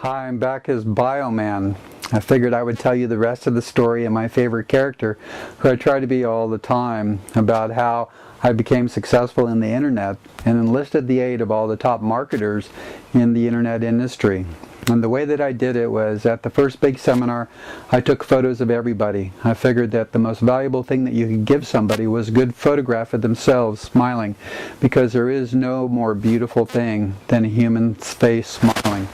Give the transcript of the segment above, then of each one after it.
Hi, I'm back as Bioman. I figured I would tell you the rest of the story of my favorite character, who I try to be all the time, about how I became successful in the internet and enlisted the aid of all the top marketers in the internet industry. And the way that I did it was, at the first big seminar, I took photos of everybody. I figured that the most valuable thing that you could give somebody was a good photograph of themselves smiling, because there is no more beautiful thing than a human's face smiling.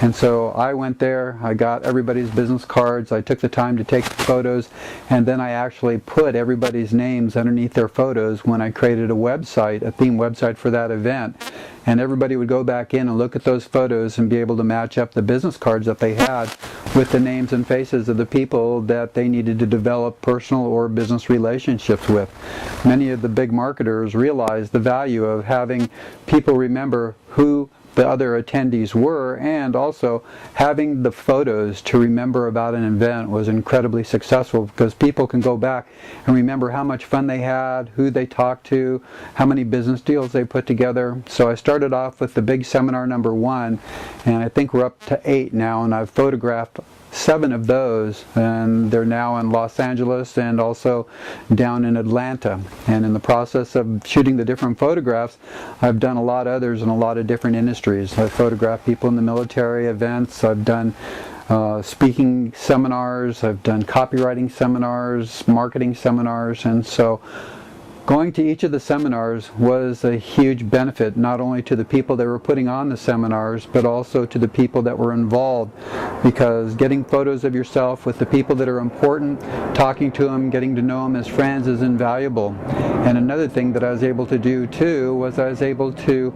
And so I went there, I got everybody's business cards, I took the time to take the photos, and then I actually put everybody's names underneath their photos when I created a website, a theme website for that event. And everybody would go back in and look at those photos and be able to match up the business cards that they had with the names and faces of the people that they needed to develop personal or business relationships with. Many of the big marketers realized the value of having people remember who the other attendees were, and also having the photos to remember about an event was incredibly successful, because people can go back and remember how much fun they had, who they talked to, how many business deals they put together. So I started off with the big seminar number 1, and I think we're up to 8 now, and I've photographed 7 of those, and they're now in Los Angeles and also down in Atlanta. And in the process of shooting the different photographs, I've done a lot of others in a lot of different industries. I've photographed people in the military events, I've done speaking seminars, I've done copywriting seminars, marketing seminars, and so going to each of the seminars was a huge benefit, not only to the people that were putting on the seminars, but also to the people that were involved, because getting photos of yourself with the people that are important, talking to them, getting to know them as friends is invaluable. And another thing that I was able to do too was I was able to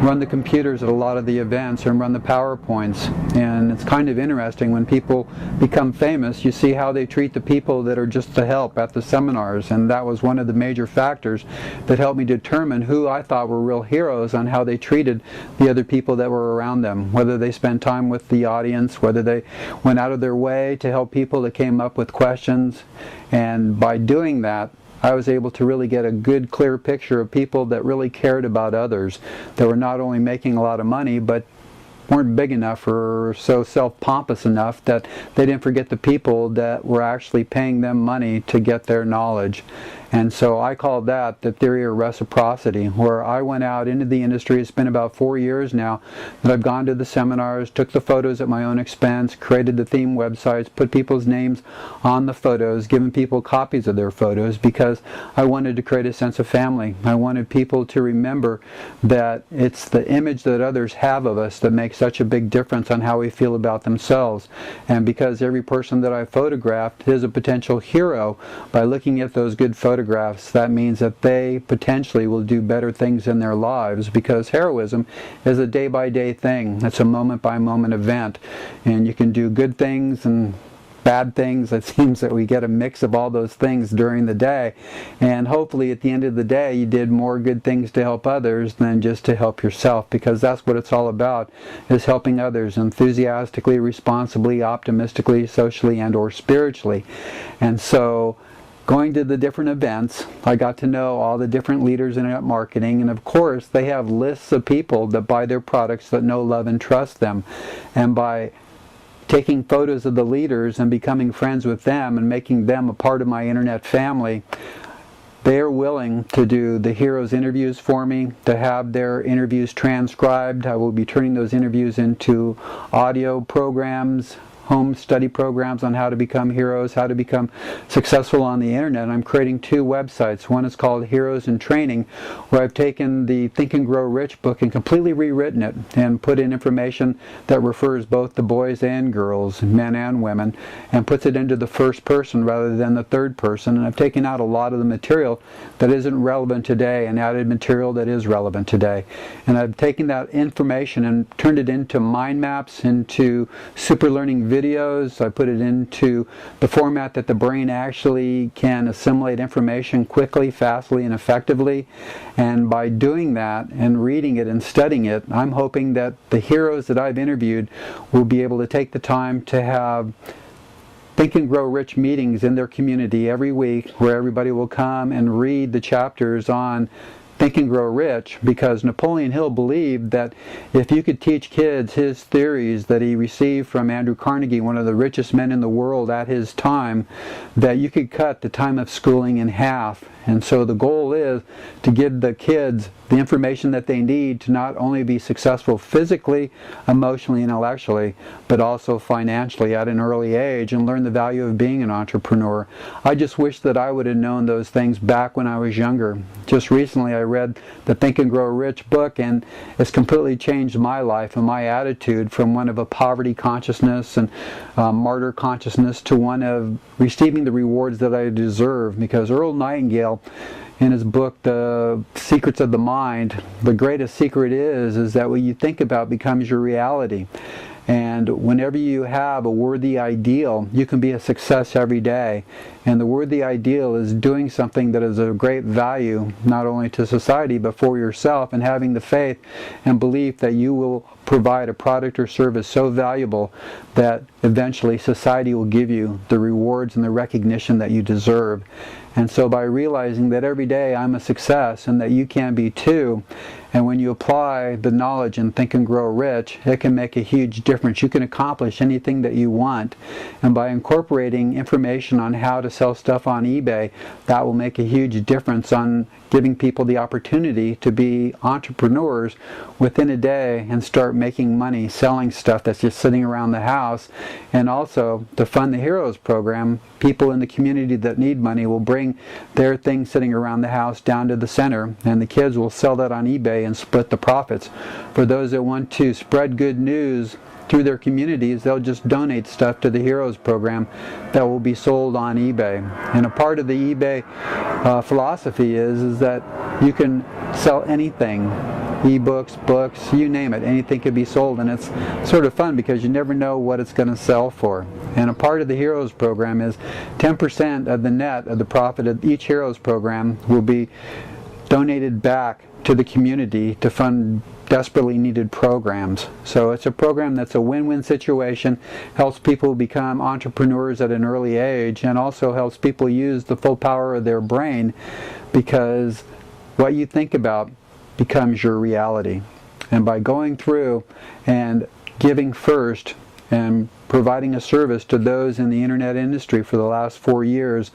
run the computers at a lot of the events and run the PowerPoints. And it's kind of interesting, when people become famous, you see how they treat the people that are just the help at the seminars, and that was one of the major factors that helped me determine who I thought were real heroes, on how they treated the other people that were around them, whether they spent time with the audience, whether they went out of their way to help people that came up with questions. And by doing that, I was able to really get a good, clear picture of people that really cared about others, that were not only making a lot of money, but weren't big enough or so self-pompous enough that they didn't forget the people that were actually paying them money to get their knowledge. And so I call that the theory of reciprocity, where I went out into the industry. It's been about 4 years now that I've gone to the seminars, took the photos at my own expense, created the theme websites, put people's names on the photos, given people copies of their photos, because I wanted to create a sense of family. I wanted people to remember that it's the image that others have of us that makes such a big difference on how we feel about themselves. And because every person that I photographed is a potential hero, by looking at those good photographs, that means that they potentially will do better things in their lives, because heroism is a day-by-day thing. It's a moment-by-moment event, and you can do good things and bad things. It seems that we get a mix of all those things during the day, and hopefully at the end of the day you did more good things to help others than just to help yourself, because that's what it's all about, is helping others enthusiastically, responsibly, optimistically, socially, and or spiritually. And so going to the different events, I got to know all the different leaders in internet marketing, and of course they have lists of people that buy their products that know, love, and trust them. And by taking photos of the leaders and becoming friends with them and making them a part of my internet family, they are willing to do the heroes interviews for me, to have their interviews transcribed. I will be turning those interviews into audio programs, home study programs on how to become heroes, how to become successful on the internet. I'm creating 2 websites. One is called Heroes in Training, where I've taken the Think and Grow Rich book and completely rewritten it and put in information that refers both to boys and girls, men and women, and puts it into the first person rather than the third person. And I've taken out a lot of the material that isn't relevant today and added material that is relevant today. And I've taken that information and turned it into mind maps, into super learning videos. I put it into the format that the brain actually can assimilate information quickly, fastly, and effectively. And by doing that and reading it and studying it, I'm hoping that the heroes that I've interviewed will be able to take the time to have Think and Grow Rich meetings in their community every week, where everybody will come and read the chapters on Think and Grow Rich because Napoleon Hill believed that if you could teach kids his theories that he received from Andrew Carnegie, one of the richest men in the world at his time, that you could cut the time of schooling in half. And so the goal is to give the kids the information that they need to not only be successful physically, emotionally, intellectually, but also financially at an early age and learn the value of being an entrepreneur. I just wish that I would have known those things back when I was younger. Just recently I read the Think and Grow Rich book, and it's completely changed my life and my attitude from one of a poverty consciousness and martyr consciousness to one of receiving the rewards that I deserve. Because Earl Nightingale, in his book, The Secrets of the Mind, the greatest secret is that what you think about becomes your reality. And whenever you have a worthy ideal, you can be a success every day. And the worthy ideal is doing something that is of great value, not only to society, but for yourself, and having the faith and belief that you will provide a product or service so valuable that eventually society will give you the rewards and the recognition that you deserve. And so by realizing that every day I'm a success and that you can be too, and when you apply the knowledge and Think and Grow Rich, it can make a huge difference. You can accomplish anything that you want. And by incorporating information on how to sell stuff on eBay, that will make a huge difference on giving people the opportunity to be entrepreneurs within a day and start making money selling stuff that's just sitting around the house. And also to fund the Heroes program, people in the community that need money will bring their things sitting around the house down to the center, and the kids will sell that on eBay and split the profits. For those that want to spread good news through their communities, they'll just donate stuff to the Heroes program that will be sold on eBay. And a part of the eBay philosophy is that you can sell anything, ebooks, books, you name it, anything can be sold. And it's sort of fun because you never know what it's going to sell for. And a part of the Heroes program is 10% of the net of the profit of each Heroes program will be donated back to the community to fund desperately needed programs. So it's a program that's a win-win situation, helps people become entrepreneurs at an early age, and also helps people use the full power of their brain, because what you think about becomes your reality. And by going through and giving first and providing a service to those in the internet industry for the last 4 years,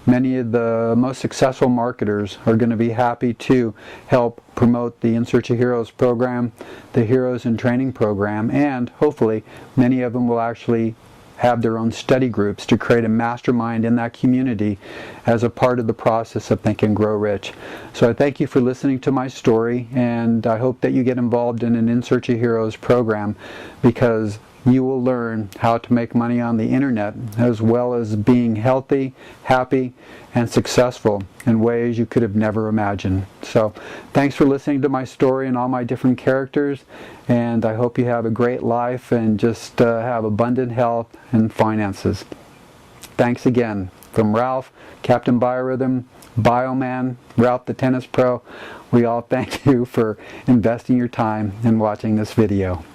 many of the most successful marketers are going to be happy to help promote the In Search of Heroes program, the Heroes in Training program, and hopefully many of them will actually have their own study groups to create a mastermind in that community as a part of the process of Think and Grow Rich. So I thank you for listening to my story, and I hope that you get involved in an In Search of Heroes program, because you will learn how to make money on the internet, as well as being healthy, happy, and successful in ways you could have never imagined. So thanks for listening to my story and all my different characters, and I hope you have a great life and just have abundant health and finances. Thanks again. From Ralph, Captain Biorhythm, Bioman, Ralph the Tennis Pro, we all thank you for investing your time and watching this video.